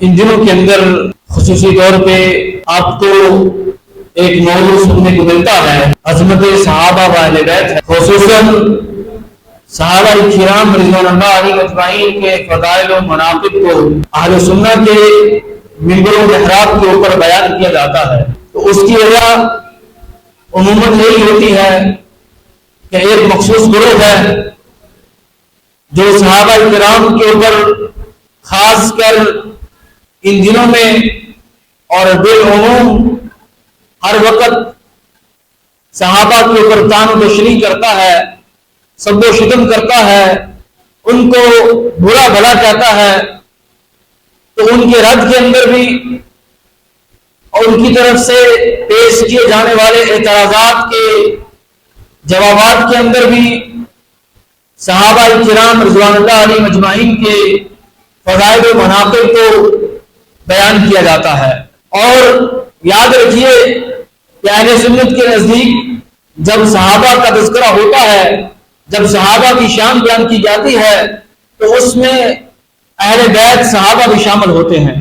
ان دنوں کے اندر خصوصی طور پہ آپ کو ایک موضوع سننے کو ملتا ہے، عظمت صحابہ و اہل بیت ہے، خصوصاً صحابہ کرام رضوان اللہ علیہ اجمعین کے فضائل و مناقب کو اہل سنت کے منبر و محراب کے اوپر بیان کیا جاتا ہے، تو اس کی وجہ عموماً یہی ہوتی ہے کہ ایک مخصوص گروہ ہے جو صحابہ کرام کے اوپر خاص کر ان دنوں میں اور بالعموم ہر وقت صحابہ کے اوپر طعن و تشنیع کرتا ہے، سب و شتم کرتا ہے، ان کو برا بھلا کہتا ہے، تو ان کے رد کے اندر بھی اور ان کی طرف سے پیش کیے جانے والے اعتراضات کے جوابات کے اندر بھی صحابہ کرام رضوان اللہ علیہ اجمعین کے فضائل و مناقب کو بیان کیا جاتا ہے۔ اور یاد رکھیے کہ اہل سنت کے نزدیک جب صحابہ کا تذکرہ ہوتا ہے، جب صحابہ کی شان بیان کی جاتی ہے، تو اس میں اہل بیت صحابہ بھی شامل ہوتے ہیں،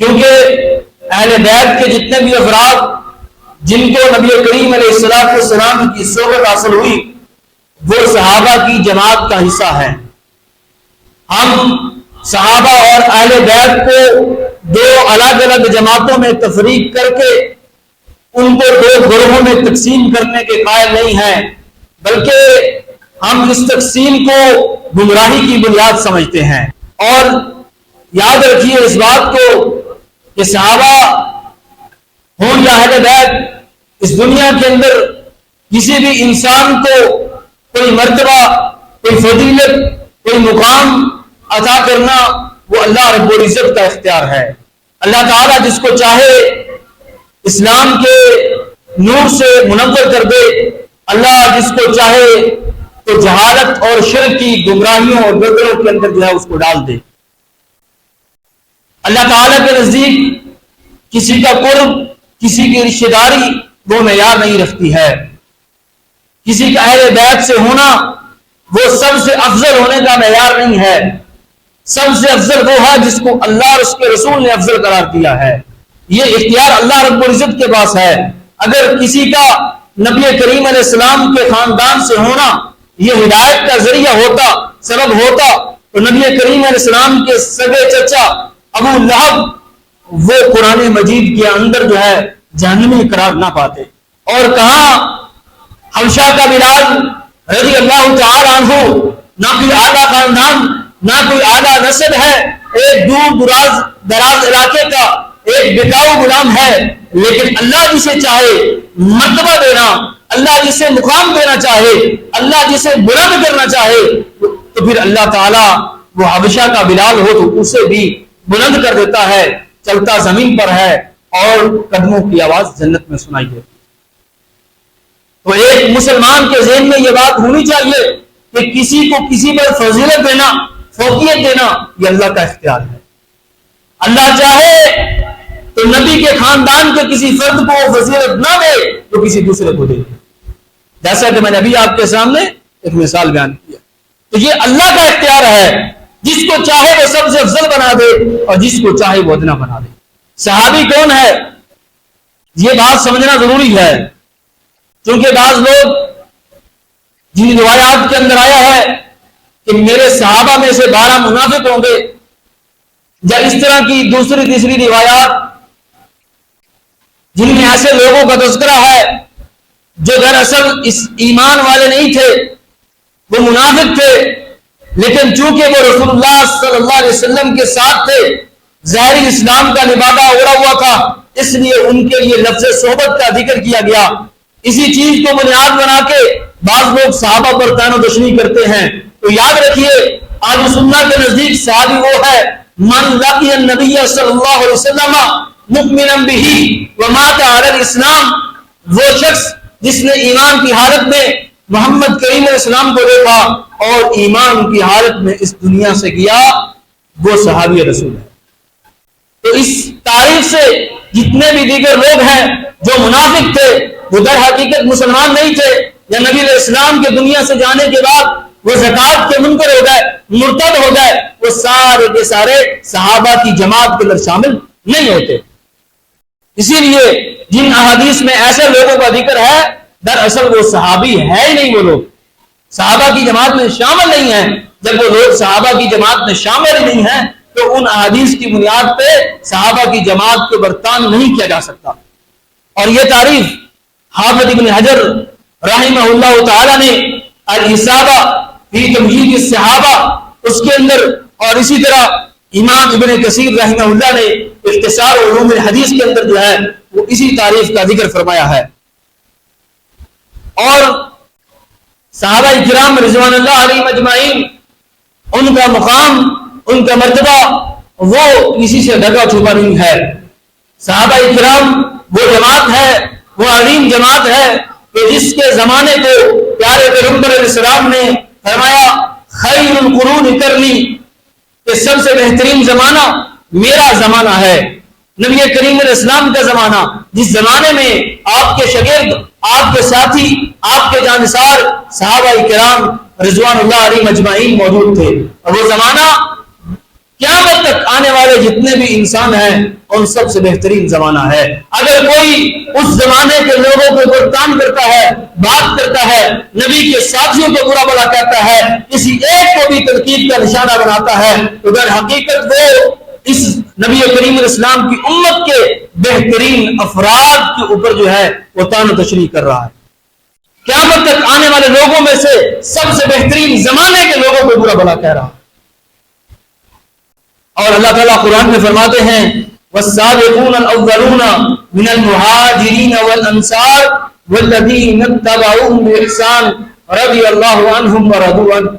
کیونکہ اہل بیت کے جتنے بھی افراد جن کو نبی کریم علیہ السلام کی صحبت حاصل ہوئی وہ صحابہ کی جماعت کا حصہ ہے۔ ہم صحابہ اور اہل بیت کو دو الگ الگ جماعتوں میں تفریق کر کے ان کو دو گروہوں میں تقسیم کرنے کے قائل نہیں ہیں، بلکہ ہم اس تقسیم کو گمراہی کی بنیاد سمجھتے ہیں۔ اور یاد رکھیے اس بات کو کہ صحابہ ہوں یا اہل بیت، اس دنیا کے اندر کسی بھی انسان کو کوئی مرتبہ، کوئی فضیلت، کوئی مقام عطا کرنا وہ اللہ رب العزت کا اختیار ہے۔ اللہ تعالیٰ جس کو چاہے اسلام کے نور سے منور کر دے، اللہ جس کو چاہے تو جہالت اور شرک کی گمراہیوں اور گردروں کے اندر جو ہے اس کو ڈال دے۔ اللہ تعالیٰ کے نزدیک کسی کا قرب، کسی کی رشتہ داری وہ معیار نہیں رکھتی ہے۔ کسی کا اہل بیت سے ہونا وہ سب سے افضل ہونے کا معیار نہیں ہے۔ سب سے افضل وہ ہے جس کو اللہ اور اس کے رسول نے افضل قرار دیا ہے۔ یہ اختیار اللہ رب العزت کے پاس ہے۔ اگر کسی کا نبی کریم علیہ السلام کے خاندان سے ہونا یہ ہدایت کا ذریعہ ہوتا، سبب ہوتا، تو نبی کریم علیہ السلام کے سگے چچا ابو لہب وہ قرآن مجید کے اندر جو ہے جہنمی قرار نہ پاتے۔ اور کہاں حبشہ کا بلال رضی اللہ تعالی عنہ نہ کوئی اعلیٰ خاندان، نہ کوئی اعلیٰ نسل ہے، ایک دور دراز علاقے کا ایک بکاؤ غلام ہے، لیکن اللہ جسے چاہے مرتبہ دینا، اللہ جسے مقام دینا چاہے، اللہ جسے بلند کرنا چاہے، تو پھر اللہ تعالیٰ وہ حبشہ کا بلال ہو تو اسے بھی بلند کر دیتا ہے، چلتا زمین پر ہے اور قدموں کی آواز جنت میں سنائی دیتی۔ تو ایک مسلمان کے ذہن میں یہ بات ہونی چاہیے کہ کسی کو کسی پر فضیلت دینا، فوقیت دینا یہ اللہ کا اختیار ہے۔ اللہ چاہے تو نبی کے خاندان کے کسی فرد کو فضیلت نہ دے تو کسی دوسرے کو دے، جیسا کہ میں نے ابھی آپ کے سامنے ایک مثال بیان کیا۔ تو یہ اللہ کا اختیار ہے، جس کو چاہے وہ سب سے افضل بنا دے اور جس کو چاہے وہ ادنا بنا دے۔ صحابی کون ہے یہ بات سمجھنا ضروری ہے، کیونکہ بعض لوگ جن روایات کے اندر آیا ہے کہ میرے صحابہ میں سے 12 منافق ہوں گے، یا اس طرح کی دوسری تیسری روایات جن میں ایسے لوگوں کا تذکرہ ہے جو دراصل اس ایمان والے نہیں تھے، وہ منافق تھے، لیکن چونکہ وہ رسول اللہ صلی اللہ علیہ وسلم کے ساتھ تھے، ظاہری اسلام کا لبادہ اوڑھا ہوا تھا، اس لیے ان کے لیے لفظ صحبت کا ذکر کیا گیا۔ اسی چیز کو بنیاد بنا کے بعض لوگ صحابہ پر طعن و تشنیع کرتے ہیں۔ تو یاد رکھیے اہل سنت کے نزدیک صحابی وہ ہے من لقی النبی صلی اللہ علیہ وسلم مؤمنا بہ ومات علی الاسلام، وہ شخص جس نے ایمان کی حالت میں محمد کریم علیہ السلام کو دیکھا اور ایمان کی حالت میں اس دنیا سے گیا، وہ صحابی رسول ہے۔ تو اس تعریف سے جتنے بھی دیگر لوگ ہیں جو منافق تھے، وہ در حقیقت مسلمان نہیں تھے، یا نبی علیہ السلام کے دنیا سے جانے کے بعد وہ زکات کے منکر ہو گئے، مرتد ہو گئے، وہ سارے کے سارے صحابہ کی جماعت کے اندر شامل نہیں ہوتے۔ اسی لیے جن احادیث میں ایسے لوگوں کا ذکر ہے، دراصل وہ صحابی ہے ہی نہیں، وہ لوگ صحابہ کی جماعت میں شامل نہیں ہیں۔ جب وہ لوگ صحابہ کی جماعت میں شامل ہی نہیں ہیں تو ان احادیث کی بنیاد پہ صحابہ کی جماعت کو برتان نہیں کیا جا سکتا۔ اور یہ تعریف حافظ ابن حجر رحمہ اللہ تعالی نے الاصابہ فی تمہید الصحابہ اس کے اندر، اور اسی طرح امام ابن کثیر رحمہ اللہ نے اختصار علوم الحدیث کے اندر جو ہے وہ اسی تعریف کا ذکر فرمایا ہے۔ اور صحابہ کرام رضوان اللہ علیہم اجمعین، ان کا مقام، ان کا مرتبہ وہ کسی سے ڈھکا چھپا نہیں ہے۔ صحابہ کرام وہ جماعت ہے، وہ عظیم جماعت ہے کہ جس کے زمانے کو پیارے پیغمبر علیہ السلام نے فرمایا خیر القرون قرنی، کہ سب سے بہترین زمانہ میرا زمانہ ہے، نبی کریم علیہ السلام کا زمانہ، جس زمانے میں آپ کے شاگرد، آپ کے ساتھی، آپ کے جانثار صحابہ کرام رضوان اللہ علیہم اجمعین موجود تھے۔ اور وہ زمانہ قیامت تک آنے والے جتنے بھی انسان ہیں ان سب سے بہترین زمانہ ہے۔ اگر کوئی اس زمانے کے لوگوں کو برتان کرتا ہے، بات کرتا ہے، نبی کے ساتھیوں کو برا بھلا کہتا ہے، کسی ایک کو بھی تنقید کا نشانہ بناتا ہے، تو در حقیقت وہ اس نبی کریم علیہ السلام کی امت کے بہترین افراد کے اوپر جو ہے وہ طعن و تشریح کر رہا ہے۔ قیامت تک آنے والے لوگوں میں سے سب سے بہترین زمانے کے لوگوں کو برا بھلا کہہ رہا ہے۔ اور اللہ تعالیٰ قرآن میں فرماتے ہیں والسابقون الاولون من المہاجرین والانصار والذین اتبعوهم بإحسان رضی اللہ عنہم ورضوا عنہ۔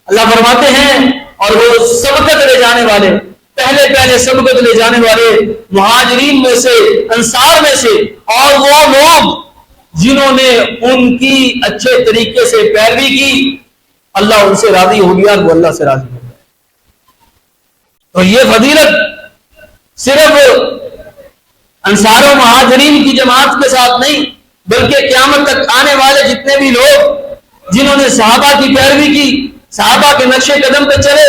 اللہ فرماتے ہیں اور وہ سبقت لے جانے والے، پہلے سبقت لے جانے والے مہاجرین میں سے، انصار میں سے، اور وہ لوگ جنہوں نے ان کی اچھے طریقے سے پیروی کی، اللہ ان سے راضی ہو گیا، وہ اللہ سے راضی ہو گیا۔ تو یہ فضیلت صرف انصار و مہاجرین کی جماعت کے ساتھ نہیں، بلکہ قیامت تک آنے والے جتنے بھی لوگ جنہوں نے صحابہ کی پیروی کی، صحابہ کے نقش قدم پہ چلے،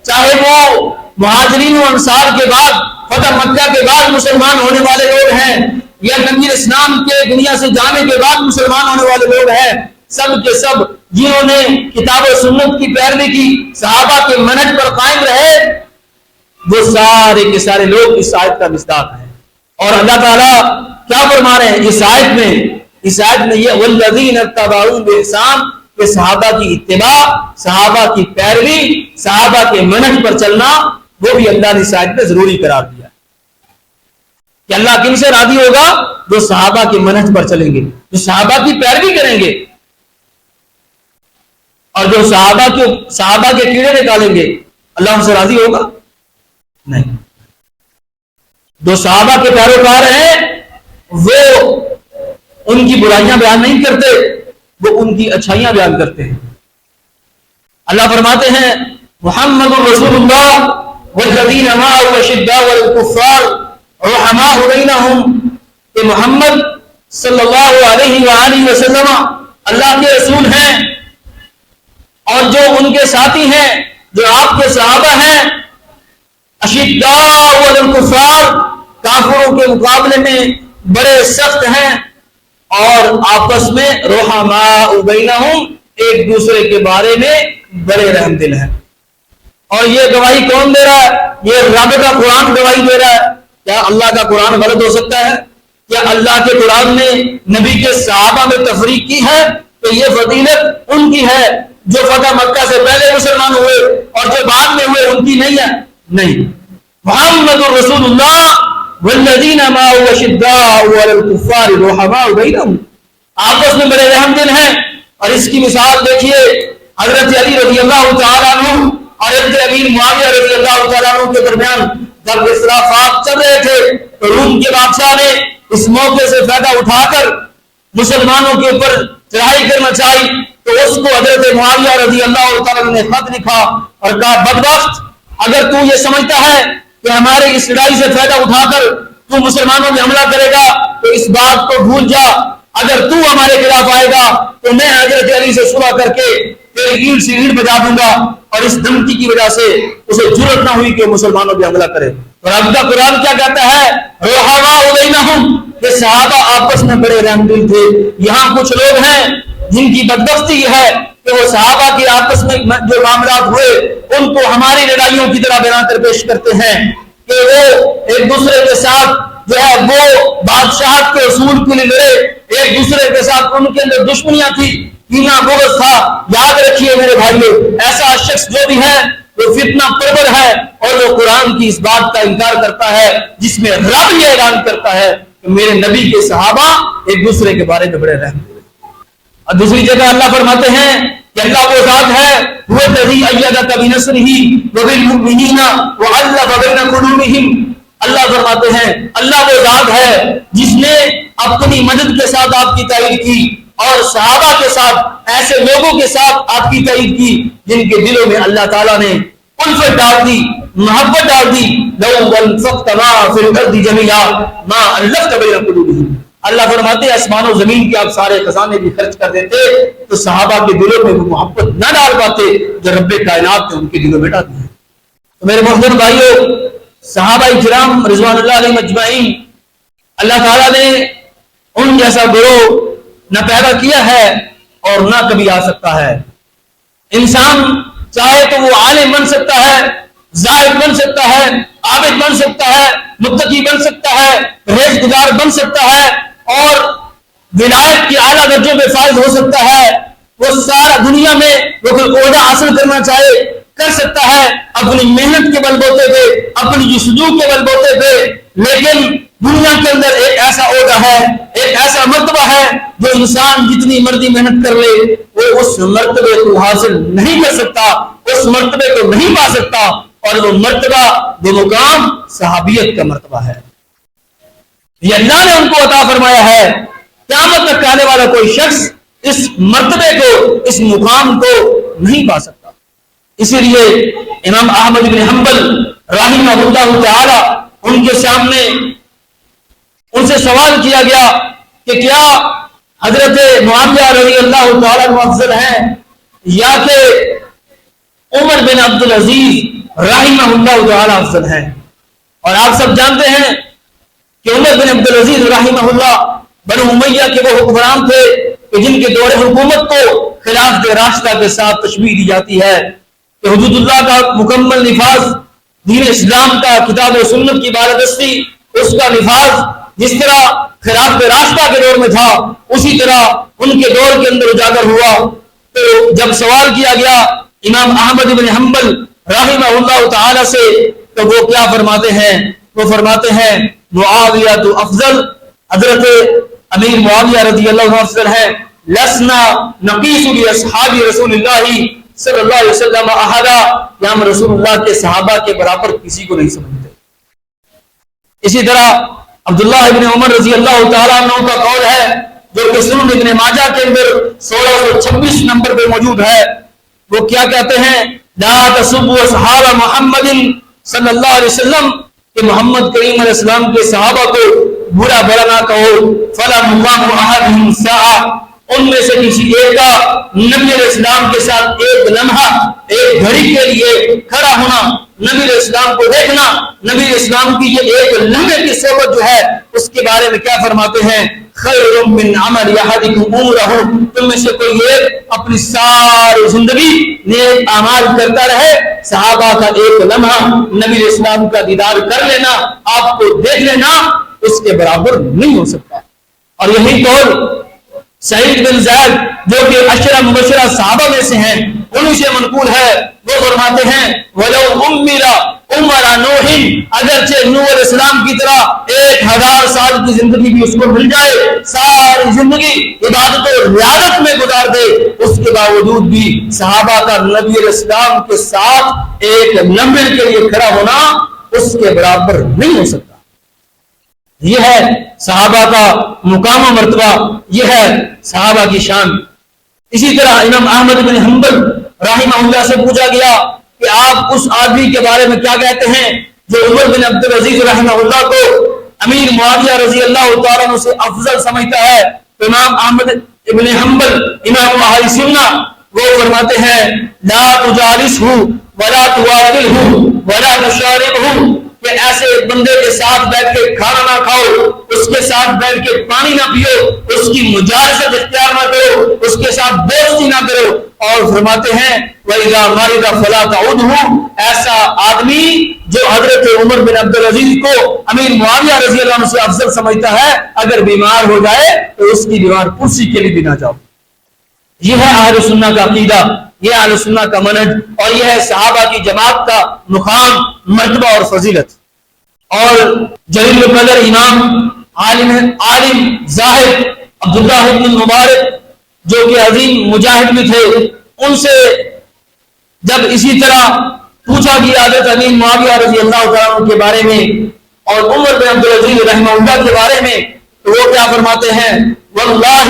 چاہے وہ مہاجرین و انصار کے بعد، فتح مکہ کے بعد مسلمان ہونے والے لوگ ہیں، یا نبی اسلام کے دنیا سے جانے کے بعد مسلمان ہونے والے لوگ ہیں، سب کے سب جنہوں نے کتاب و سنت کی پیروی کی، صحابہ کے منہج پر قائم رہے، وہ سارے کے سارے لوگ اس آیت کا مصداق ہیں۔ اور اللہ تعالیٰ کیا فرما رہے ہیں اس آیت میں یہ والذین اتبعوا بإحسان، کہ صحابہ کی اتباع، صحابہ کی پیروی، صحابہ کے منہج پر چلنا، وہ بھی اللہ نے اس آیت میں ضروری قرار دیا کہ اللہ کن سے راضی ہوگا؟ جو صحابہ کے منہج پر چلیں گے، جو صحابہ کی پیروی کریں گے، اور جو صحابہ کے کیڑے نکالیں گے، اللہ ان سے راضی ہوگا؟ نہیں۔ جو صحابہ کے پیروکار ہیں وہ ان کی برائیاں بیان نہیں کرتے، وہ ان کی اچھائیاں بیان کرتے ہیں۔ اللہ فرماتے ہیں محمد رسول اللہ والذین معه اشداء علی الکفار رحماء بینہم، کہ محمد صلی اللہ علیہ وآلہ وسلم اللہ کے رسول ہیں، اور جو ان کے ساتھی ہیں، جو آپ کے صحابہ ہیں، اشداء علی الکفار، کافروں کے مقابلے میں بڑے سخت ہیں، اور آپس میں رحماء بینہم، ایک دوسرے کے بارے میں بڑے رحم دل ہیں۔ اور یہ گواہی کون دے رہا ہے؟ یہ رب کا قرآن گواہی دے رہا ہے۔ کیا اللہ کا قرآن غلط ہو سکتا ہے؟ کیا اللہ کے قرآن نے نبی کے صحابہ میں تفریق کی ہے؟ تو یہ فضیلت ان کی ہے جو فتح مکہ سے پہلے مسلمان ہوئے، اور جو بعد میں ہوئے ان کی نہیں ہے؟ نہیں۔ محمد رسول اللہ والذین معه اشداء علی الکفار رحماء بینہم، آپس میں بڑے رحم دل ہیں۔ اور اس کی مثال دیکھیے حضرت علی رضی اللہ تعالیٰ عنہ اور حضرت امیر معاویہ رضی اللہ تعالیٰ عنہ کے درمیان جب اختلافات چل رہے تھے تو روم کے بادشاہ نے اس موقع سے فائدہ اٹھا کر مسلمانوں کے اوپر چڑھائی کرنا چاہی، تو اس کو حضرت معاویہ رضی اللہ تعالیٰ عنہ نے خط لکھا اور کہا بدبخت، اگر تو یہ سمجھتا ہے کہ ہمارے اس لڑائی سے فائدہ اٹھا کر تو مسلمانوں میں حملہ کرے گا تو اس بات کو بھول جا، اگر تو ہمارے خلاف آئے گا تو میں حضرت علی سے صلح کر کے تیری اینٹ سے اینٹ بجا دوں گا، اور اس دھمکی کی وجہ سے اسے جرأت نہ ہوئی کہ مسلمانوں پہ حملہ کرے۔ اور اب کا قرآن کیا کہتا ہے؟ رحماء بینہم، کہ صحابہ آپس میں بڑے رحم دل تھے۔ یہاں کچھ لوگ ہیں جن کی بدبختی یہ ہے کہ وہ صحابہ کے آپس میں جو معاملات ہوئے ان کو ہماری لڑائیوں کی طرح بنا کر پیش کرتے ہیں کہ وہ ایک دوسرے کے ساتھ جو ہے وہ بادشاہت کے اصول کے لیے لڑے، ایک دوسرے کے ساتھ ان کے اندر دشمنیاں تھی، کینہ بغض تھا۔ یاد رکھیے میرے بھائیو، ایسا شخص جو بھی ہے وہ فتنہ پرور ہے، اور وہ قرآن کی اس بات کا انکار کرتا ہے جس میں رب یہ اعلان کرتا ہے کہ میرے نبی کے صحابہ ایک دوسرے کے بارے میں بڑے رحم دل۔ اور دوسری جگہ اللہ فرماتے ہیں کہ اللہ وہ ذات ہے وہ الذی ایدک بنصرہ وبالمؤمنین وألف بین قلوبہم۔ اللہ فرماتے ہیں اللہ وہ ذات ہے جس نے اپنی مدد کے ساتھ آپ کی تائید کی، اور صحابہ کے ساتھ، ایسے لوگوں کے ساتھ آپ کی تائید کی جن کے دلوں میں اللہ تعالیٰ نے الفت ڈال دی، محبت ڈال دی۔ لو انفقت ما فی الارض جميعا ما الفت بین قلوبہم۔ اللہ فرماتے ہیں آسمان و زمین کے آپ سارے خزانے بھی خرچ کر دیتے تو صحابہ کے دلوں میں وہ محبت نہ ڈال پاتے جو رب کائنات نے ان کے دلوں میں ڈال دی۔ تو میرے محترم بھائیو، صحابہ کرام رضوان اللہ علیہم اجمعین، اللہ تعالیٰ نے ان جیسا گروہ نہ پیدا کیا ہے اور نہ کبھی آ سکتا ہے۔ انسان چاہے تو وہ عالم بن سکتا ہے، زاہد بن سکتا ہے، عابد بن سکتا ہے، متقی بن سکتا ہے، پرہیزگار بن سکتا ہے، اور ولایت کے اعلیٰ درجوں میں فائز ہو سکتا ہے۔ وہ سارا دنیا میں وہ کوئی عہدہ حاصل کرنا چاہے کر سکتا ہے اپنی محنت کے بل بوتے پہ، اپنی جستجو کے بل بوتے پہ، لیکن دنیا کے اندر ایک ایسا عہدہ ہے، ایک ایسا مرتبہ ہے جو انسان جتنی مرضی محنت کر لے وہ اس مرتبے کو حاصل نہیں کر سکتا، اس مرتبے کو نہیں پا سکتا، اور وہ مرتبہ، وہ مقام صحابیت کا مرتبہ ہے۔ یہ اللہ نے ان کو عطا فرمایا ہے۔ قیامت تک آنے والا کوئی شخص اس مرتبے کو، اس مقام کو نہیں پا سکتا۔ اسی لیے امام احمد بن حنبل رحمہ اللہ تعالی، ان کے سامنے ان سے سوال کیا گیا کہ کیا حضرت معاویہ رضی اللہ تعالیٰ عنہ افضل ہیں یا کہ عمر بن عبد العزیز رحمہ اللہ تعالیٰ افضل ہیں؟ اور آپ سب جانتے ہیں کہ عمر بن عبد العزیز رحمہ اللہ بنو امیہ کے وہ حکمران تھے کہ جن کے دور حکومت کو خلافت راشدہ کے ساتھ تشبیہ دی جاتی ہے کہ حدود اللہ کا مکمل نفاذ، دین اسلام کا کتاب و سنت کی بالادستی، اس کا نفاذ جس طرح خلافت راشدہ کے دور میں تھا اسی طرح ان کے دور کے اندر اجاگر ہوا۔ تو جب سوال کیا گیا امام احمد بن حنبل رحمہ اللہ تعالی سے تو وہ کیا فرماتے ہیں؟ وہ فرماتے ہیں معاویہ تو افضل، حضرت امیر معاویہ رضی اللہ عنہ افضل ہے۔ لسنا نقیس لاصحاب رسول اللہ صلی اللہ علیہ وسلم احدا، کہ ہم رسول اللہ کے صحابہ کے برابر کسی کو نہیں سمجھتے۔ اسی طرح عبداللہ ابن عمر رضی اللہ تعالیٰ عنہ کا قول ہے جو کہ سنن ابن ماجہ کے اندر 1626 نمبر پہ موجود ہے۔ وہ کیا کہتے ہیں؟ لا تسبوا اصحاب محمد صلی اللہ علیہ وسلم، کہ محمد کریم علیہ السلام کے صحابہ کو برا بھلا نہ کہو۔ فلا مقام احدهم ساعة، ان میں سے کسی ایک کا نبی علیہ السلام کے ساتھ ایک لمحہ، ایک گھڑی کے لیے کھڑا ہونا، نبی علیہ السلام کو دیکھنا، نبی علیہ السلام کی یہ ایک لمحے کی صحبت جو ہے اس کے بارے میں کیا فرماتے ہیں؟ خیر من عمل احدکم عمرہ، تم میں سے کوئی ایک اپنی ساری زندگی نیک اعمال کرتا رہے، صحابہ کا ایک لمحہ نبی علیہ السلام کا دیدار کر لینا، آپ کو دیکھ لینا، اس کے برابر نہیں ہو سکتا۔ اور یہی قول سعید بن زید جو کہ عشرہ مبشرہ صحابہ میں سے ہیں انہی سے منقول ہے۔ وہ فرماتے ہیں وَلَوْ أُمِّرَ عُمَرَ نُوحٍ، اگرچہ نوح علیہ السلام کی طرح 1000 سال کی زندگی بھی اس کو مل جائے، ساری زندگی عبادت و ریاضت میں گزار دے، اس کے باوجود بھی صحابہ کا نبی علیہ السلام کے ساتھ ایک لمحے کے لیے کھڑا ہونا اس کے برابر نہیں ہو سکتا۔ یہ ہے صحابہ کا مقام و مرتبہ، یہ ہے صحابہ کی شان۔ اسی طرح امام احمد بن حنبل رحمہ اللہ سے پوچھا گیا کہ آپ اس آدمی کے بارے میں کیا کہتے ہیں جو عمر بن عبد العزیز رحمہ اللہ کو امیر معاویہ رضی اللہ تعالیٰ عنہ سے افضل سمجھتا ہے؟ تو امام احمد ابن حنبل امام اہل سنہ وہ فرماتے ہیں لا تجالسہ ولا تواکلہ ولا تشاربہ، کہ ایسے بندے کے ساتھ بیٹھ کے کھانا نہ کھاؤ، اس کے ساتھ بیٹھ کے پانی نہ پیو، اس کی مجالست اختیار نہ کرو، اس کے ساتھ دوستی نہ کرو۔ اور فرماتے ہیں وَإِذَا مَرِضَ فَلَا تَعُدْهُ، ایسا آدمی جو حضرت عمر بن عبدالعزیز کو امیر معاویہ رضی اللہ عنہ سے افضل سمجھتا ہے، اگر بیمار ہو جائے تو اس کی بیمار پرسی کے لیے بھی نہ جاؤ۔ یہ ہے اہل سنہ کا عقیدہ، یہ اہل سنہ کا منہج، اور یہ ہے صحابہ کی جماعت کا مقام، مرتبہ اور فضیلت۔ اور جلیل القدر امام عالم زاہد عبداللہ بن مبارک جو کہ عظیم مجاہد بھی تھے، ان سے جب اسی طرح پوچھا گیا حضرت امیر معاویہ رضی اللہ تعالیٰ عنہ کے بارے میں اور عمر بن عبدالعزیز رحمہ اللہ کے بارے میں، تو وہ کیا فرماتے ہیں واللہ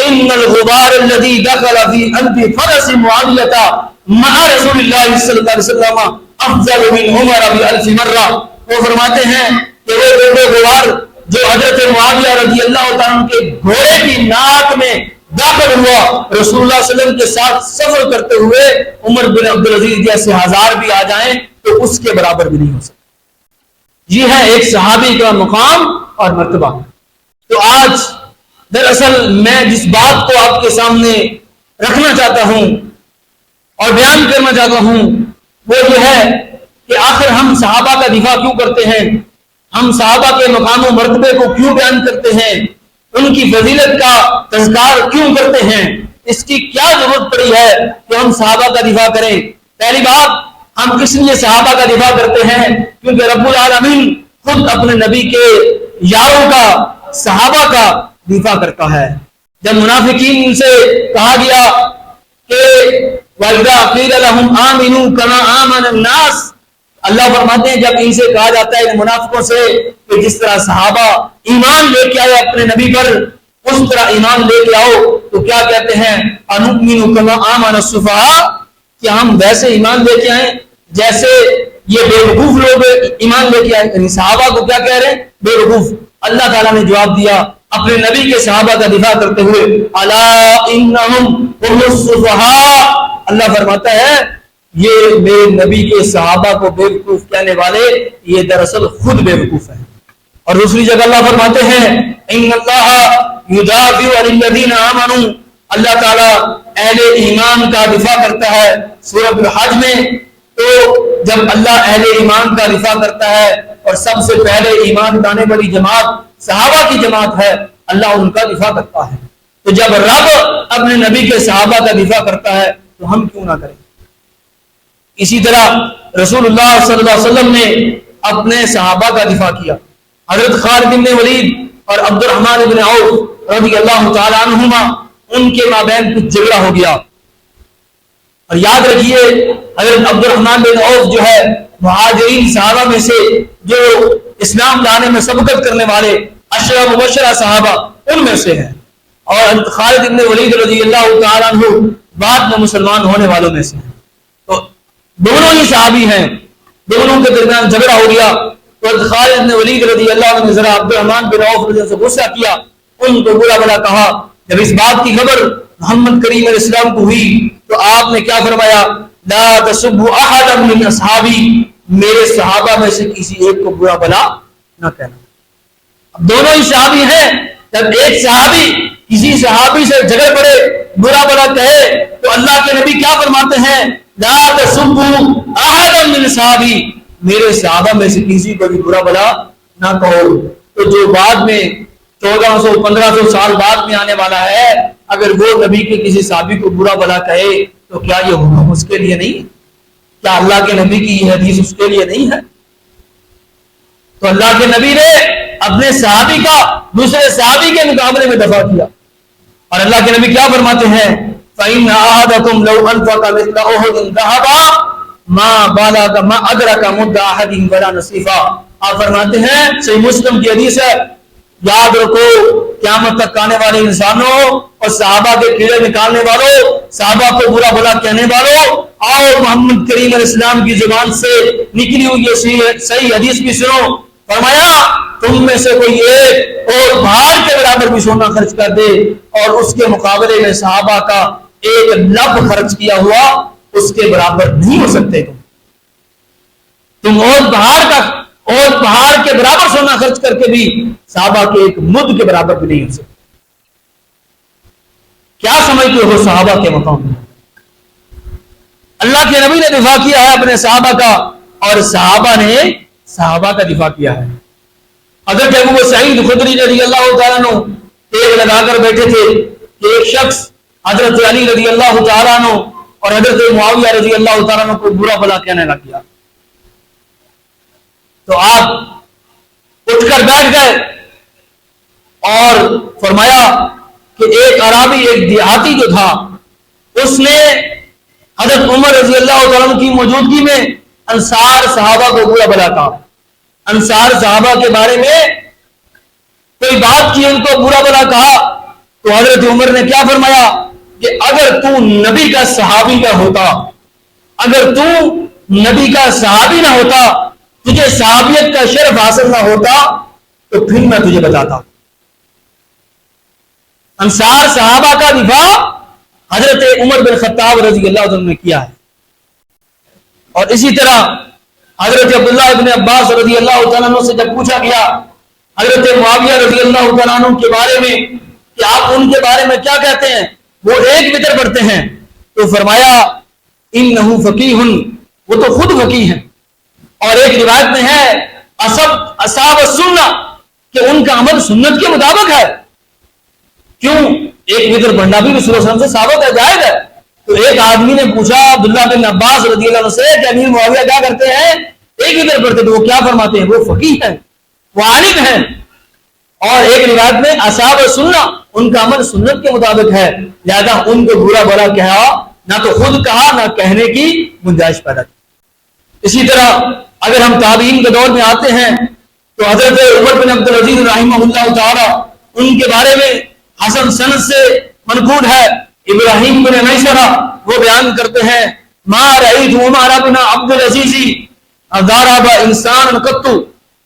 ان الغبار الذي دخل في قلب فرس معاویہ مع رسول اللہ صلی اللہ علیہ وسلم افضل من عمر بألف مرہ۔ وہ فرماتے ہیں کہ وہ غبار جو حضرت معاویہ رضی اللہ تعالیٰ عنہ کے گھوڑے کی ناک میں داخل ہوا، رسول اللہ صلی اللہ علیہ وسلم کے ساتھ سفر کرتے ہوئے عمر بن عبدالعزیز جیسے ہزار بھی آ جائیں تو اس کے برابر بھی نہیں ہو سکتے۔ یہ ہے ایک صحابی کا مقام اور مرتبہ۔ تو آج دراصل میں جس بات کو آپ کے سامنے رکھنا چاہتا ہوں اور بیان کرنا چاہتا ہوں وہ یہ ہے کہ آخر ہم صحابہ کا دفاع کیوں کرتے ہیں، ہم صحابہ کے مقام و مرتبے کو کیوں بیان کرتے ہیں، ان کی فضیلت کا تذکار کیوں کرتے ہیں، اس کی کیا ضرورت پڑی ہے کہ ہم صحابہ کا دفاع کریں۔ پہلی بات، ہم کس لیے صحابہ کا دفاع کرتے ہیں؟ کیونکہ رب العالمین خود اپنے نبی کے یاروں کا، صحابہ کا دفاع کرتا ہے۔ جب منافقین سے کہا گیا کہ وَإِذَا قِيلَ لَهُمْ آمِنُوا كَمَا آمَنَ النَّاسُ، اللہ فرماتے ہیں جب ان سے کہا جاتا ہے منافقوں سے کہ جس طرح صحابہ ایمان لے کے آئے اپنے نبی پر اس طرح ایمان لے کے آؤ، تو کیا کہتے ہیں أَنُؤْمِنُ كَمَا آمَنَ السُّفَهَاءُ، کہ ہم ویسے ایمان لے کے آئیں جیسے یہ بے وقوف لوگ ایمان لے کے آئے۔ یعنی صحابہ کو کیا کہہ رہے ہیں؟ بے وقوف۔ اللہ تعالیٰ نے جواب دیا اپنے نبی کے صحابہ کا دفاع کرتے ہوئے الا انہم هم السفہاء، اللہ فرماتا ہے یہ میرے نبی کے صحابہ کو بے وقوف کہنے والے یہ دراصل خود بے وقوف ہیں۔ اور دوسری جگہ اللہ فرماتے ہیں ان اللہ یدافع عن الذین آمنوا، اللہ تعالیٰ اہل ایمان کا دفاع کرتا ہے۔ سورۃ الحج میں تو جب اللہ اہل ایمان کا دفاع کرتا ہے اور سب سے پہلے ایمان لانے والی جماعت صحابہ کی جماعت ہے، اللہ ان کا دفاع کرتا ہے۔ تو جب رب اپنے نبی کے صحابہ کا دفاع کرتا ہے تو ہم کیوں نہ کریں؟ اسی طرح رسول اللہ صلی اللہ علیہ وسلم نے اپنے صحابہ کا دفاع کیا۔ حضرت خالد بن ولید اور عبد الرحمن بن عوف رضی اللہ تعالی عنہما، ان کے مابین کچھ جھگڑا ہو گیا، اور یاد رکھیے حضرت عبد الرحمن بن عوف جو ہے مہاجرین صحابہ میں سے جو اسلام لانے میں سبقت کرنے والے عشرہ مبشرہ صحابہ ان میں سے ہیں، اور خالد بن ولید رضی اللہ تعالیٰ عنہ بعد میں مسلمان ہونے والوں میں سے ہیں۔ تو دونوں ہی صحابی ہیں، دونوں کے درمیان جھگڑا ہو گیا، تو خالد بن ولید رضی اللہ عنہ نے ذرا عبد الرحمن بن عوف رضی اللہ عنہ سے غصہ کیا، ان کو برا بھلا کہا۔ جب اس بات کی خبر محمد کریم علیہ السلام کو ہوئی تو آپ نے کیا فرمایا لا تسبوا احدا من اصحابی، میرے صحابہ میں سے کسی ایک کو برا بھلا نہ کہنا۔ اب دونوں ہی صحابی ہیں، جب ایک صحابی کسی صحابی سے جھگڑ پڑے، برا بھلا کہے، تو اللہ کے نبی کیا فرماتے ہیں لا تسبوا احدا من اصحابی، میرے صحابہ میں سے کسی کو بھی برا بھلا نہ کہو۔ تو جو بعد میں 1400-1500 سال بعد میں آنے والا ہے، اگر وہ نبی کے کسی صحابی کو برا بھلا کہے تو کیا یہ حکم اس کے لیے نہیں؟ کیا اللہ کے نبی کی یہ حدیث اس کے لیے نہیں ہے؟ تو اللہ کے نبی نے اپنے صحابی کا دوسرے صحابی کے مقابلے میں دفاع کیا، اور اللہ کے نبی کیا فرماتے ہیں فَإِنَّ أَحَدَكُمْ لَوْ أَنفَقَ مِثْلَ أُحُدٍ ذَهَبًا مَا بَلَغَ مَا أَدْرَكَ مُدَّ أَحَدِهِمْ وَلَا نَصِيفًا۔ آپ فرماتے ہیں، صحیح مسلم کی حدیث ہے، یاد رکھو قیامت تک آنے والے انسانوں اور صحابہ کے کیڑے نکالنے والوں، صحابہ کو برا بھلا کہنے والوں، آؤ محمد کریم علیہ السلام کی زبان سے نکلی ہوئی یہ صحیح حدیث بھی سنو۔ فرمایا تم میں سے کوئی ایک اور بھار کے برابر بھی سونا خرچ کر دے اور اس کے مقابلے میں صحابہ کا ایک لب خرچ کیا ہوا اس کے برابر نہیں ہو سکتے تم اور پہاڑ کے برابر سونا خرچ کر کے بھی صحابہ کے ایک مد کے برابر بھی نہیں ہو سکتے. کیا سمجھتے ہو صحابہ کے مقام میں؟ اللہ کے نبی نے دفاع کیا ہے اپنے صحابہ کا اور صحابہ نے صحابہ کا دفاع کیا ہے. حضرت ابو سعید خدری رضی اللہ تعالیٰ عنہ ایک لگا کر بیٹھے تھے کہ ایک شخص حضرت علی رضی اللہ تعالیٰ عنہ اور حضرت معاویہ رضی اللہ تعالیٰ عنہ کو برا بھلا کہنے لگ گیا. تو آپ اٹھ کر بیٹھ گئے اور فرمایا کہ ایک عربی ایک دیہاتی جو تھا اس نے حضرت عمر رضی اللہ تعالیٰ عنہ کی موجودگی میں انصار صحابہ کو برا بھلا کہا. انصار صحابہ کے بارے میں کوئی بات کی ان کو برا بھلا کہا تو حضرت عمر نے کیا فرمایا کہ اگر تو نبی کا صحابی نہ ہوتا, اگر تو نبی کا صحابی نہ ہوتا, تجھے صحابیت کا شرف حاصل نہ ہوتا تو پھر میں تجھے بتاتا. انصار صحابہ کا دفاع حضرت عمر بن خطاب رضی اللہ عنہ نے کیا ہے. اور اسی طرح حضرت عبداللہ ابن عباس رضی اللہ تعالیٰ عنہ سے جب پوچھا گیا حضرت معاویہ رضی اللہ تعالیٰ عنہ کے بارے میں کہ آپ ان کے بارے میں کیا کہتے ہیں, وہ ایک وطر پڑھتے ہیں, تو فرمایا انہ فقیہ, وہ تو خود فقیہ ہیں. اور ایک روایت میں ہے اصحاب السنہ کہ ان کا عمل سنت کے مطابق ہے. کیوں؟ ایک وطر پڑھنا بھی رسول اللہ صلی اللہ علیہ وسلم سے ثابت ہے, جائز ہے. تو ایک آدمی نے پوچھا عبداللہ بن عباس رضی اللہ عنہ سے کہ امیر معاویہ کیا کرتے ہیں, ایک وطر پڑھتے, تو وہ کیا فرماتے ہیں, وہ فقیہ ہیں, وہ عالم ہیں. اور ایک روایت میں اصحاب السنہ ان کا عمل سنت کے مطابق ہے, لہذا ان کو برا بھلا کہا نہ تو خود کہا نہ کہنے کی گنجائش پیدا کی. اسی طرح اگر ہم تابعین کے دور میں آتے ہیں تو حضرت عمر بن عبد العزیز رحمہ اللہ تعالی ان کے بارے میں حسن سند سے منقول ہے. ابراہیم بن میسرہ وہ بیان کرتے ہیں ما رأیت عمر بن عبد العزیز ضرب انسان قط,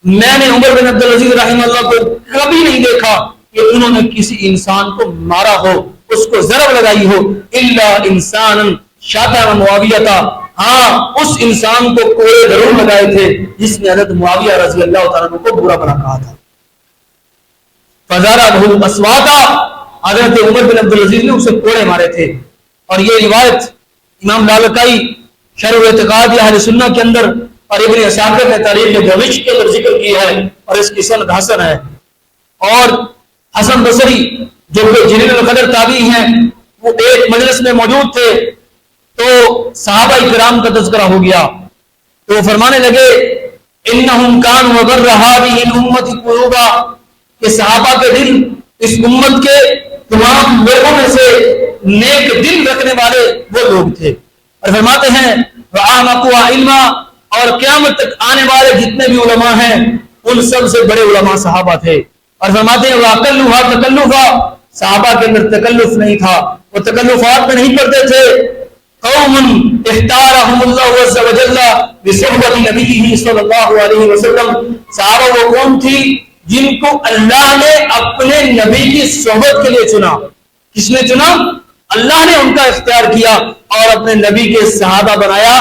میں نے عمر بن عبد العزیز رحمہ اللہ کو کبھی نہیں دیکھا کہ انہوں نے کسی انسان کو مارا ہو, اس کو ضرب لگائی ہو, الا انسان شاتم معاویہ, ہاں اس انسان کو کوڑے ضرور لگائے تھے جس نے حضرت معاویہ رضی اللہ تعالیٰ عنہ کو برا بھلا کہا تھا. فضربہ اسواتا, حضرت عمر بن عبد العزیز نے اسے کوڑے مارے تھے. اور یہ روایت امام لالکائی شرح اعتقاد اہل سنہ کے اندر اور ابن اسحاق نے تاریخ دمشق کے اندر ذکر کی ہے اور اس کی سند حسن ہے. اور حسن بصری جو کہ جلیل القدر تابعی ہیں وہ ایک مجلس میں موجود تھے تو صحابہ کرام کا تذکرہ ہو گیا تو فرمانے لگے انہم کانوا بر هذه الامه قلوبا, کہ صحابہ کے دل اس امت کے تمام لوگوں میں سے نیک دل رکھنے والے وہ لوگ تھے. اور فرماتے ہیں وَأَعْمَقُوا عِلْمًا, اور قیامت تک آنے والے جتنے بھی علماء ہیں ان سب سے بڑے علماء صحابہ تھے. اور فرماتے ہیں وَأَقَلُّهَا تَكَلُّفًا, صحابہ کے اندر تکلف نہیں تھا, وہ تکلفات میں نہیں پڑتے تھے. قوم اختارهم اللہ عز وجل بصحبت نبیہ صلی اللہ علیہ وسلم, صحابہ وہ قوم تھی جن کو اللہ نے اپنے نبی کی صحبت کے لیے چنا. کس نے چنا؟ اللہ نے ان کا اختیار کیا اور اپنے نبی کے صحابہ بنایا.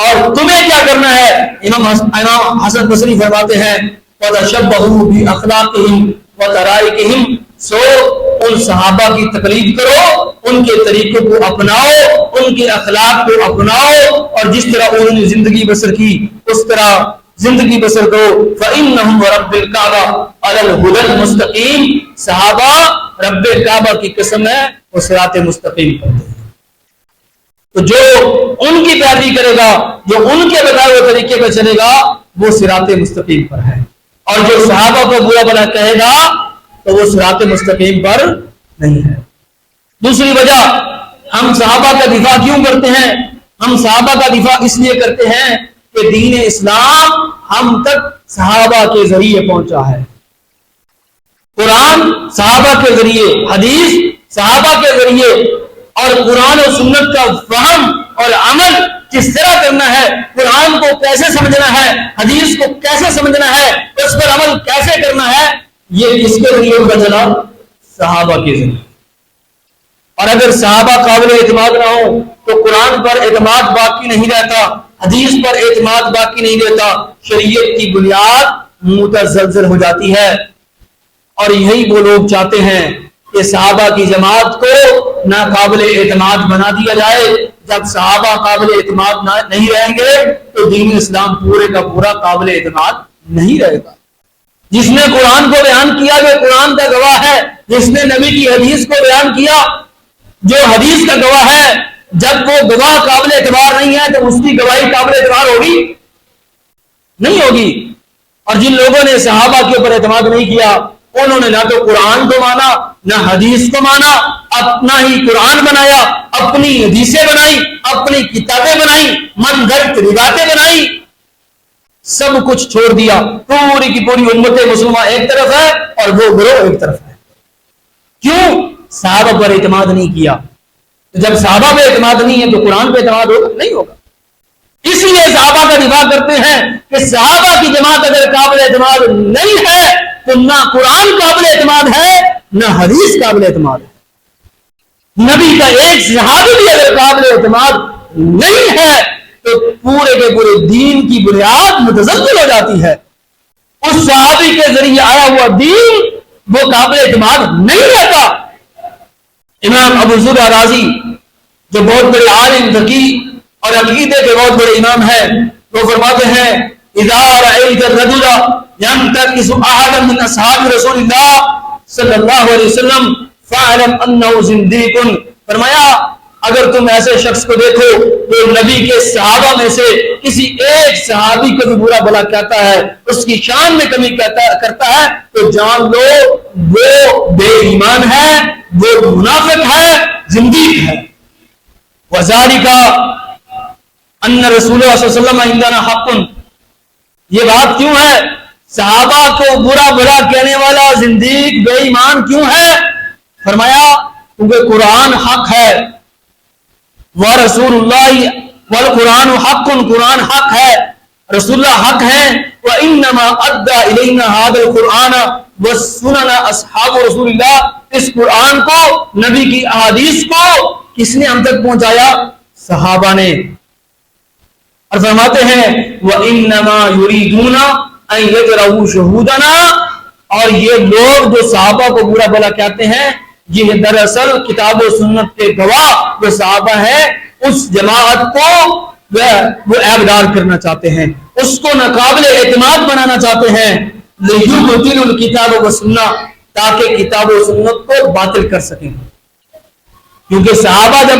اور تمہیں کیا کرنا ہے؟ امام حسن بصری فرماتے ہیں وَتَشَبَّهُوا بِأَخْلَاقِهِمْ وَتَرَائِقِهِمْ, سو ان صحابہ کی تقلید کرو, ان کے طریقوں کو اپناؤ, ان کے اخلاق کو اپناؤ, اور جس طرح انہوں نے زندگی بسر کی اس طرح زندگی بسر کرو. فَإِنَّهُمْ وَرَبِّ الْكَعْبَةِ عَلَى الْهُدَى الْمُسْتَقِيمِ, صحابہ رب کعبہ کی قسم ہے وہ صراط مستقیم پر ہیں. تو جو ان کی پیروی کرے گا, جو ان کے بتائے ہوئے طریقے پہ چلے گا, وہ صراط مستقیم پر ہے. اور جو صحابہ کو برا بھلا کہے گا تو وہ صراط مستقیم پر نہیں ہے. دوسری وجہ ہم صحابہ کا دفاع کیوں کرتے ہیں؟ ہم صحابہ کا دفاع اس لیے کرتے ہیں کہ دین اسلام ہم تک صحابہ کے ذریعے پہنچا ہے. قرآن صحابہ کے ذریعے, حدیث صحابہ کے ذریعے, اور قرآن و سنت کا فہم اور عمل کس طرح کرنا ہے, قرآن کو کیسے سمجھنا ہے, حدیث کو کیسے سمجھنا ہے, اس پر عمل کیسے کرنا ہے, یہ کس کے ذریعے پتہ چلا؟ صحابہ کے ذریعے. اور اگر صحابہ قابل اعتماد نہ ہو تو قرآن پر اعتماد باقی نہیں رہتا، حدیث پر اعتماد باقی نہیں رہتا، شریعت کی بنیاد متزلزل ہو جاتی ہے۔ اور یہی وہ لوگ چاہتے ہیں کہ صحابہ کی جماعت کو ناقابل اعتماد بنا دیا جائے۔ جب صحابہ قابل اعتماد نہیں رہیں گے تو دین اسلام پورے کا پورا قابل اعتماد نہیں رہے گا۔ جس نے قرآن کو بیان کیا وہ قرآن کا گواہ ہے، جس نے نبی کی حدیث کو بیان کیا جو حدیث کا گواہ ہے، جب وہ گواہ قابل اعتبار نہیں ہے تو اس کی گواہی قابل اعتبار ہوگی؟ نہیں ہوگی۔ اور جن لوگوں نے صحابہ کے اوپر اعتماد نہیں کیا انہوں نے نہ تو قرآن کو مانا نہ حدیث کو مانا، اپنا ہی قرآن بنایا، اپنی حدیثیں بنائی، اپنی کتابیں بنائی، من گھڑت روایتیں بنائی، سب کچھ چھوڑ دیا۔ پوری کی پوری امت مسلمہ ایک طرف ہے اور وہ گروہ ایک طرف ہے۔ کیوں؟ صحابہ پر اعتماد نہیں کیا۔ تو جب صحابہ پہ اعتماد نہیں ہے تو قرآن پہ اعتماد ہوگا؟ نہیں ہوگا۔ اس لیے صحابہ کا دفاع کرتے ہیں کہ صحابہ کی جماعت اگر قابل اعتماد نہیں ہے تو نہ قرآن قابل اعتماد ہے نہ حدیث قابل اعتماد ہے۔ نبی کا ایک صحابی بھی اگر قابل اعتماد نہیں ہے تو پورے کے پورے دین کی بنیاد متزلزل ہو جاتی ہے۔ اس صحابی کے ذریعے آیا ہوا دین وہ قابل اعتماد نہیں رہتا۔ امام ابو زرع رازی جو بہت بڑے عالم فقی اور عقیدے کے بہت بڑے امام ہیں، وہ فرماتے ہیں اذا رأيت الرجل ينتكس احدا من اصحاب رسول اللہ صلی اللہ علیہ وسلم فاعلم انه زنديق۔ فرمایا اگر تم ایسے شخص کو دیکھو جو نبی کے صحابہ میں سے کسی ایک صحابی کو بھی برا بھلا کہتا ہے، اس کی شان میں کمی کرتا ہے، تو جان لو وہ بے ایمان ہے، وہ منافق ہے، زندیق ہے۔ وذالک ان رسول اللہ صلی اللہ علیہ وسلم عندنا حق۔ یہ بات کیوں ہے؟ صحابہ کو برا بھلا کہنے والا زندیق بے ایمان کیوں ہے؟ فرمایا کیونکہ قرآن حق ہے، وَرَسُولُ اللَّهِ وَالْقُرْآنُ حَقٌ، قرآن حق ہے، رسول اللہ حق ہیں۔ وَإِنَّمَا أَدَّى إِلَيْنَا هَذَا الْقُرْآنَ وَالسُّنَنَ أَصْحَابُ رسول اللہ۔ اس قرآن کو، نبی کی احادیث کو کس نے ہم تک پہنچایا؟ صحابہ نے۔ اور فرماتے ہیں وَإِنَّمَا يُرِيدُونَ أَن يَجْرَؤُوا شُهُودَنَا۔ اور یہ لوگ جو صحابہ کو برا بھلا کہتے ہیں یہ دراصل کتاب و سنت کے گواہ جو صحابہ ہیں اس جماعت کو وہ عیبدار کرنا چاہتے ہیں، اس کو ناقابل اعتماد بنانا چاہتے ہیں، لِيُبْطِلُوا الْكِتَابَ وَالسُّنَّةَ، تاکہ کتاب و سنت کو باطل کر سکیں۔ کیونکہ صحابہ جب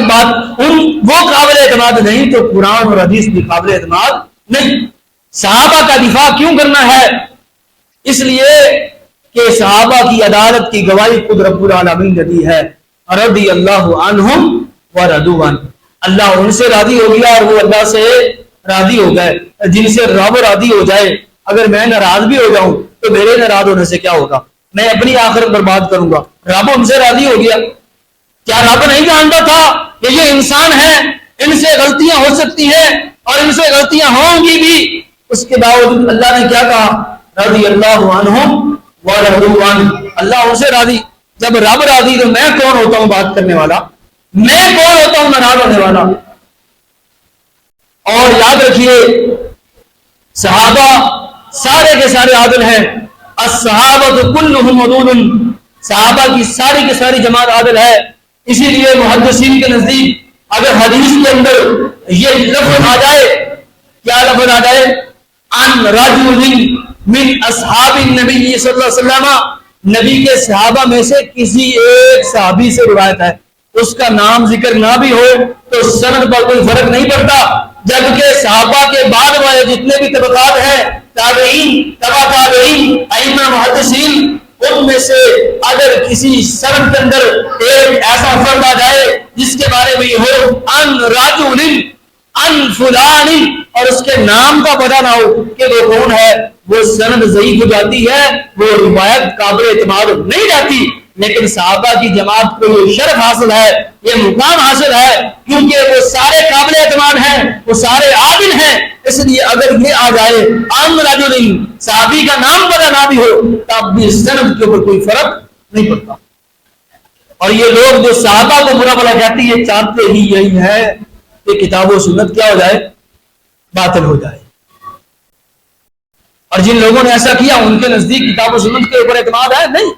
وہ قابل اعتماد نہیں تو قرآن اور حدیث بھی قابل اعتماد نہیں۔ صحابہ کا دفاع کیوں کرنا ہے؟ اس لیے کہ صحابہ کی عدالت کی گواہی خود رب العالمین نے دی ہے، رضی اللہ عنہم ورضوا عنہ، اللہ ان سے راضی ہو گیا اور وہ اللہ سے راضی ہو گئے۔ جن سے رب راضی ہو جائے، اگر میں ناراض بھی ہو جاؤں تو میرے ناراض ہونے سے کیا ہوگا؟ میں اپنی آخرت برباد کروں گا۔ رب ہم سے راضی ہو گیا۔ کیا رب نہیں جانتا تھا کہ یہ انسان ہیں، ان سے غلطیاں ہو سکتی ہیں اور ان سے غلطیاں ہوں گی بھی؟ اس کے باوجود اللہ نے کیا کہا؟ رضی اللہ عنہم ورضوا عنہ، اللہ ان سے راضی۔ جب رب راضی تو میں کون ہوتا ہوں بات کرنے والا؟ میں کون ہوتا ہوں ناراض ہونے والا؟ اور یاد رکھیے صحابہ سارے کے سارے عادل ہیں، الصحابۃ کلھم عدول، صحابہ کی ساری جماعت عادل ہے۔ اسی لیے محدثین کے نزدیک اگر حدیث کے اندر یہ لفظ آ جائے، کیا لفظ آ جائے؟ ان رجل من اصحاب النبی صلی اللہ علیہ وسلم، نبی کے صحابہ میں سے کسی ایک صحابی سے روایت ہے، اس کا نام ذکر نہ بھی ہو تو سند پر کوئی فرق نہیں پڑتا۔ جبکہ صحابہ کے بعد والے جتنے بھی طبقات ہیں، تابعین، تبع تابعین، ائمہ محدثین، ان میں سے اگر کسی سند کے اندر ایک ایسا فرد آ جائے جس کے بارے میں یہ ہو ان رجل ان فلان اور اس کے نام کا پتہ نہ ہو کہ وہ کون ہے، وہ سند ضعیف ہو جاتی ہے، وہ روایت قابل اعتماد نہیں رہتی۔ لیکن صحابہ کی جماعت کو یہ شرف حاصل ہے، یہ مقام حاصل ہے، کیونکہ وہ سارے قابل اعتماد ہیں، وہ سارے عادل ہیں۔ اس لیے اگر یہ آ جائے ان رجل، صحابی کا نام پتہ نہ بھی ہو، تب بھی سند کے اوپر کوئی فرق نہیں پڑتا۔ اور یہ لوگ جو صحابہ کو برا بھلا کہتے ہیں یہ چاہتے ہی یہی ہے کہ کتاب و سنت کیا ہو جائے؟ باطل ہو جائے. اور جن لوگوں نے ایسا کیا ان کے نزدیک کتاب و سنت کے اوپر اعتماد ہے نہیں.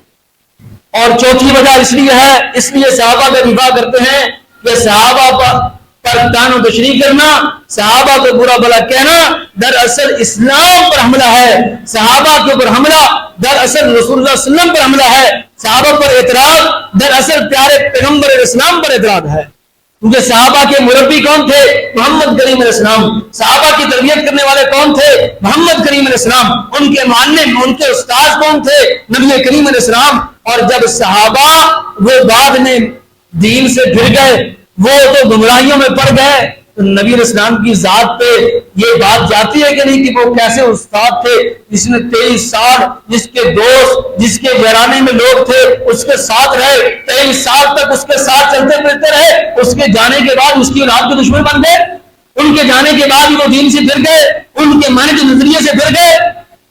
اور چوتھی وجہ اس لیے صحابہ کا دفاع کرتے ہیں کہ صحابہ پر طعن و تشریح کرنا، صحابہ کو برا بھلا کہنا دراصل اسلام پر حملہ ہے. صحابہ کے اوپر حملہ دراصل رسول اللہ صلی اللہ علیہ وسلم پر حملہ ہے. صحابہ پر اعتراض دراصل پیارے پیغمبر اسلام پر اعتراض ہے. کیونکہ صحابہ کے مربی کون تھے؟ محمد کریم علیہ السلام. صحابہ کی تربیت کرنے والے کون تھے؟ محمد کریم علیہ السلام. ان کے معلم، ان کے استاد کون تھے؟ نبی کریم علیہ السلام. اور جب صحابہ وہ بعد میں دین سے پھر گئے، وہ تو گمراہیوں میں پڑ گئے، تو نبی علیہ السلام کی ذات پہ یہ بات جاتی ہے کہ نہیں کہ وہ کیسے استاد تھے جس نے 23 سال جس کے دوست، جس کے گھرانے میں لوگ تھے اس کے ساتھ رہے، 23 سال تک اس کے ساتھ چلتے پھرتے رہے، اس کے جانے کے بعد اس کی اولاد کے دشمن بن گئے. ان کے جانے کے بعد وہ دین سے پھر گئے، ان کے من کے نظریے سے پھر گئے.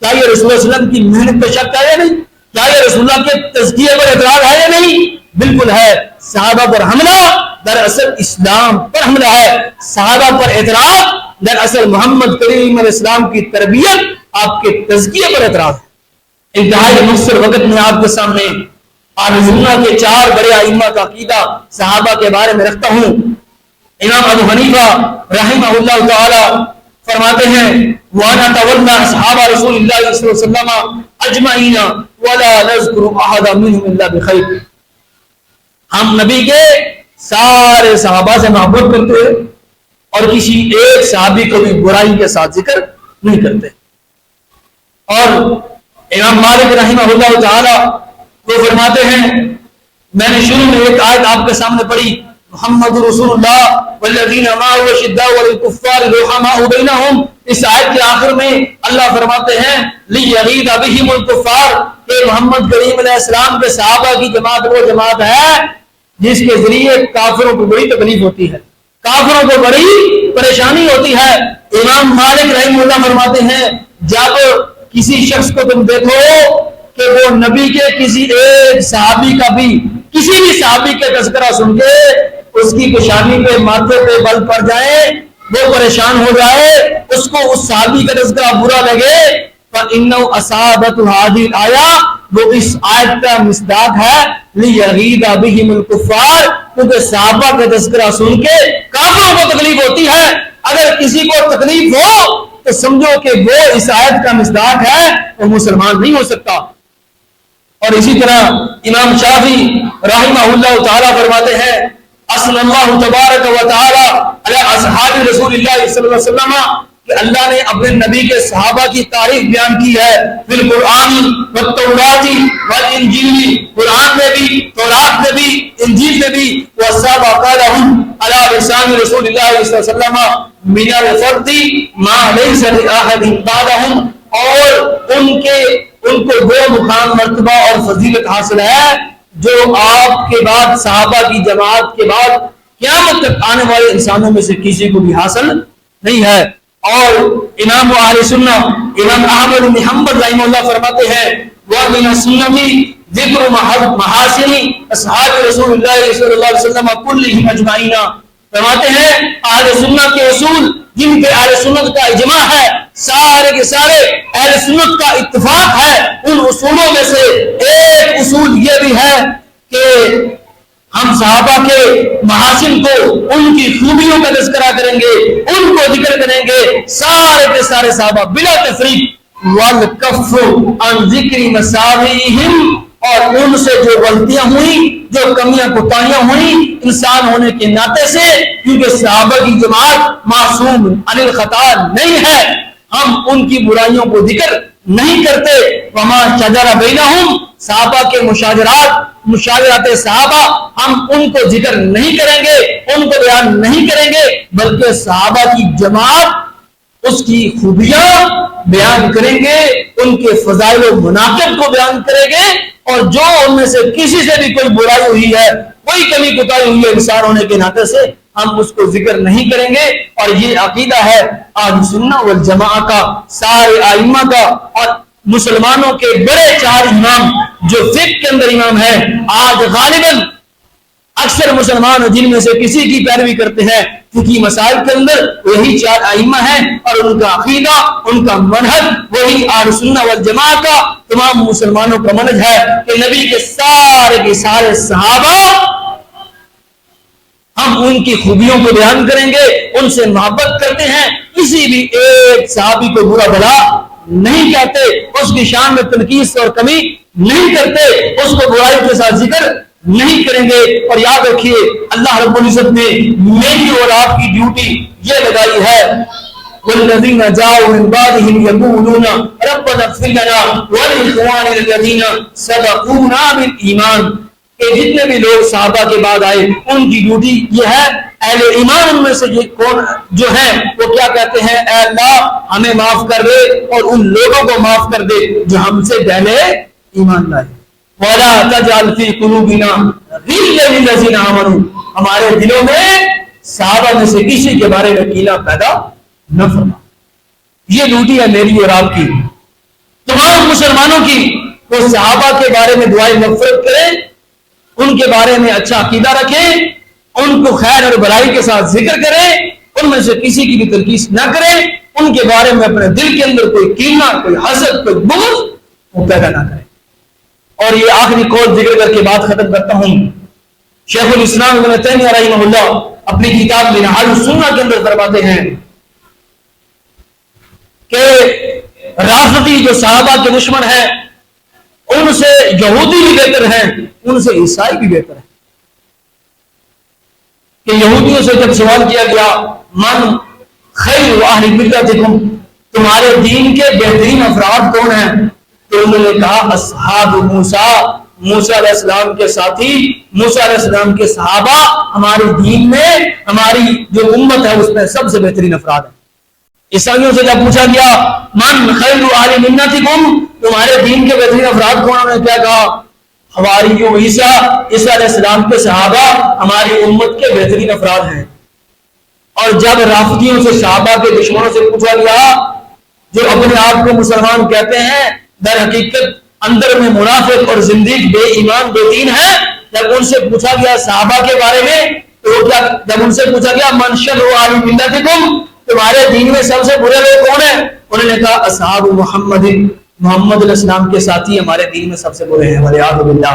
کیا یہ رسول اللہ صلی اللہ علیہ وسلم کی محنت پہ شک ہے یا نہیں؟ کیا یہ رسول اللہ کے تزکیے پر اعتراض ہے یا نہیں؟ بالکل ہے. صحابہ پر حملہ دراصل اسلام پر حملہ ہے. صحابہ پر اعتراض دراصل محمد کریم علیہ السلام کی تربیت، آپ کے تزکیے پر اعتراض ہے. انتہائی مختصر وقت میں آپ کے سامنے اہل سنت کے 4 بڑے ائمہ کا عقیدہ صحابہ کے بارے میں رکھتا ہوں. امام ابو حنیفہ رحمہ اللہ تعالی فرماتے ہیں وَأَنَا تَوَلَّى أَصْحَابَ رسول اللہ صلی اللہ علیہ وسلم اجمعین ولا نذکر احد منهم الا بخیر. ہم نبی کے سارے صحابہ سے محبت کرتے ہیں اور کسی ایک صحابی کو بھی برائی کے ساتھ ذکر نہیں کرتے. اور امام مالک رحمہ اللہ تعالی وہ فرماتے ہیں، میں نے شروع میں ایک آیت آپ کے سامنے پڑھی، محمد رسول اللہ والذین معه اشداء علی الکفار رحماء بینہم. اس آیت کے آخر میں اللہ فرماتے ہیں لیغیظ بہم الکفار، کہ محمد کریم علیہ السلام کے صحابہ کی جماعت وہ جماعت ہے جس کے ذریعے کافروں کو بڑی تکلیف ہوتی ہے، کافروں کو بڑی پریشانی ہوتی ہے. امام مالک رحمہ اللہ فرماتے ہیں جب کسی شخص کو تم دیکھو کہ وہ نبی کے کسی ایک صحابی کا بھی، کسی بھی صحابی کے تذکرہ سن کے اس کی پیشانی پہ، ماتھے پہ بل پڑ جائے، وہ پریشان ہو جائے، اس کو اس صحابی کا تذکرہ برا لگے، فَإِنَّهُ أَصَابَتْهُ هَذِهِ الْآيَةُ، وہ اس آیت کا مصداق ہے لِيَغِيظَ بِهِمُ الْكُفَّارُ، کیونکہ صحابہ کا تذکرہ سن کے کافروں کو تکلیف ہوتی ہے. اگر کسی کو تکلیف ہو تو سمجھو کہ وہ اس آیت کا مصداق ہے، وہ مسلمان نہیں ہو سکتا. اور اسی طرح امام شافعی رحمہ اللہ تعالی فرماتے ہیں اصل اللہ تبارک و تعالی علی اصحاب رسول اللہ صلی اللہ علیہ وسلم، کہ اللہ نے اپنے نبی کے صحابہ کی تعریف بیان کی ہے فی القرآن والتوراۃ والانجیل، قرآن میں بھی، تورات میں بھی، انجیل میں بھی، وَسَبَقَ لَهُمْ عَلَى لِسَانِ رسول اللہ صلی اللہ علیہ وسلم مِنَ الْفَضْلِ مَا لَيْسَ لِأَحَدٍ بَعْدَهُمْ، اور ان کو وہ مقام، مرتبہ اور فضیلت حاصل ہے جو آپ کے بعد، صحابہ کی جماعت کے بعد قیامت تک آنے والے انسانوں میں سے کسی کو بھی حاصل نہیں ہے. اور امام اہل سنت امام احمد بن حنبل رحمہ اللہ فرماتے ہیں وَمِنَ السُّنَّةِ ذِكْرُ مَحَاسِنِ أَصْحَابِ رسول اللہ صلی اللہ علیہ وسلم كُلِّهِمْ أَجْمَعِينَ. فرماتے ہیں اہل سنت کے اصول جن پہ اہل سنت کا اجماع ہے، سارے کے سارے اہل سنت کا اتفاق ہے، ان اصولوں میں سے ایک اصول یہ بھی ہے کہ ہم صحابہ کے محاسن کو، ان کی خوبیوں کا تذکرہ کریں گے، ان کو ذکر کریں گے، سارے کے سارے صحابہ بلا تفریق، وَالْكَفُّ عَنْ ذِكْرِ مَسَاوِئِهِمْ، اور ان سے جو غلطیاں ہوئیں، جو کمیاں کوتاہیاں ہوئیں انسان ہونے کے ناطے سے، کیونکہ صحابہ کی جماعت معصوم عن الخطا نہیں ہے، ہم ان کی برائیوں کو ذکر نہیں کرتے. وما شجر بینہم، صحابہ کے مشاجرات صحابہ ہم ان کو ذکر نہیں کریں گے، ان کو بیان نہیں کریں گے، بلکہ صحابہ کی جماعت اس کی خوبیاں بیان کریں گے، ان کے فضائل و مناقب کو بیان کریں گے، اور جو ان میں سے کسی سے بھی کوئی برائی ہوئی ہے، کوئی کمی کوتاہی ہوئی ہے انسان ہونے کے ناطے سے، ہم اس کو ذکر نہیں کریں گے. اور یہ عقیدہ ہے اہل سنت والجماعت کا، سارے ائمہ کا، اور مسلمانوں کے بڑے 4 امام جو فقہ کے اندر امام ہیں، آج غالباً اکثر مسلمان جن میں سے کسی کی پیروی کرتے ہیں فقہی مسائل کے اندر وہی 4 ائمہ ہیں اور ان کا عقیدہ ان کا منہج وہی اہل سنت والجماعت کا تمام مسلمانوں کا منہج ہے کہ نبی کے سارے صحابہ ہم ان کی خوبیوں کو بیان کریں گے، ان سے محبت کرتے ہیں، کسی بھی ایک صحابی کو برا بھلا نہیں کہتے، اس کی شان میں تنقیص اور کمی نہیں کرتے، اس کو برائی کے ساتھ ذکر نہیں کریں گے۔ اور یاد رکھیے اللہ رب العزت نے میری اور آپ کی ڈیوٹی یہ لگائی ہے والذین جاؤوا من بعدهم یقولون ربنا اغفر لنا ولإخواننا الذین سبقونا بالایمان، کہ جتنے بھی لوگ صحابہ کے بعد آئے ان کی ڈیوٹی یہ ہے، اہل ایمان ان میں سے کون جو ہیں وہ کیا کہتے ہیں، اے اللہ ہمیں معاف کر دے اور ان لوگوں کو معاف کر دے جو ہم سے پہلے ایمان لائے۔ وَلَا تَجْعَلْ فِي قُلُوبِنَا غِلًّا لِلَّذِينَ آمَنُوا، ہمارے دلوں میں صحابہ میں سے کسی کے بارے میں کینہ پیدا نہ فرما۔ یہ ڈیوٹی ہے میری اور آپ کی، تمام مسلمانوں کی، وہ صحابہ کے بارے میں دعائیں مغفرت کریں، ان کے بارے میں اچھا عقیدہ رکھیں، ان کو خیر اور بھلائی کے ساتھ ذکر کریں، ان میں سے کسی کی بھی تنقیص نہ کریں، ان کے بارے میں اپنے دل کے اندر کوئی کینہ، کوئی حسد، کوئی بغض وہ پیدا نہ کریں۔ اور یہ آخری قول ذکر کر کے بات ختم کرتا ہوں، شیخ الاسلام ابن تیمیہ رحمہ اللہ اپنی کتاب منہاج السنہ کے اندر فرماتے ہیں کہ رافضی جو صحابہ کے دشمن ہیں ان سے یہودی بھی بہتر ہیں، ان سے عیسائی بھی بہتر ہیں۔ کہ یہودیوں سے جب سوال کیا گیا من خیر اہل ملتکم، تمہارے دین کے بہترین افراد کون ہیں، تو انہوں نے کہا اصحاب موسیٰ، موسیٰ علیہ السلام کے ساتھی، موسیٰ علیہ السلام کے صحابہ ہمارے دین میں، ہماری جو امت ہے اس میں سب سے بہترین افراد ہیں۔ عیسائیوں سے جب پوچھا گیا من خیر اہل ملتکم، تمہارے دین کے بہترین افراد کون، انہوں نے کیا کہا حواریو عیسیٰ، عیسیٰ علیہ السلام کے صحابہ ہماری امت کے بہترین افراد ہیں۔ اور جب رافضیوں سے صحابہ کے دشمنوں سے پوچھا گیا جو اپنے آپ کو مسلمان کہتے ہیں در حقیقت اندر میں منافق اور زندیق بے ایمان بے دین ہے، جب ان سے پوچھا گیا صحابہ کے بارے میں تو کیا، جب ان سے پوچھا گیا من شر اہل ملتکم، تمہارے دین میں سب سے برے لوگ کون ہیں، انہوں نے کہا اصحاب محمد، محمد علیہ السلام کے ساتھی ہمارے دین میں سب سے برے ہیں، والعیاذ باللہ۔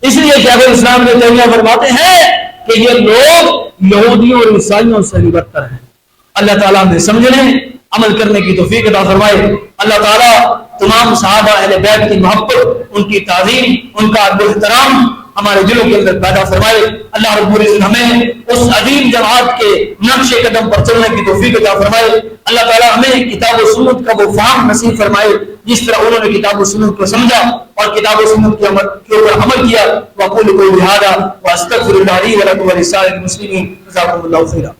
اس لیے شیخ الاسلام ابن تیمیہ فرماتے ہیں کہ یہ لوگ یہودیوں اور عیسائیوں سے بھی بدتر ہیں۔ اللہ تعالیٰ ہمیں سمجھنے عمل کرنے کی توفیق عطا فرمائے۔ اللہ تعالیٰ تمام صحابہ اہل بیت کی محبت، ان کی تعظیم، ان کا ادب و احترام ہمارے دلوں کے اندر پیدا فرمائے۔ اللہ رب العزت ہمیں اس عظیم جماعت کے نقش قدم پر چلنے کی توفیق عطا فرمائے۔ اللہ تعالیٰ ہمیں کتاب و سنت کا وہ فہم نصیب فرمائے جس طرح انہوں نے کتاب و سنت کو سمجھا اور کتاب و سنت کے اوپر عمل کیا۔ وَأَقُولُ قَوْلِي هَٰذَا وَأَسْتَغْفِرُ اللَّهَ لِي وَلَكُمْ وَلِسَائِرِ الْمُسْلِمِينَ جزاكم الله خيرا۔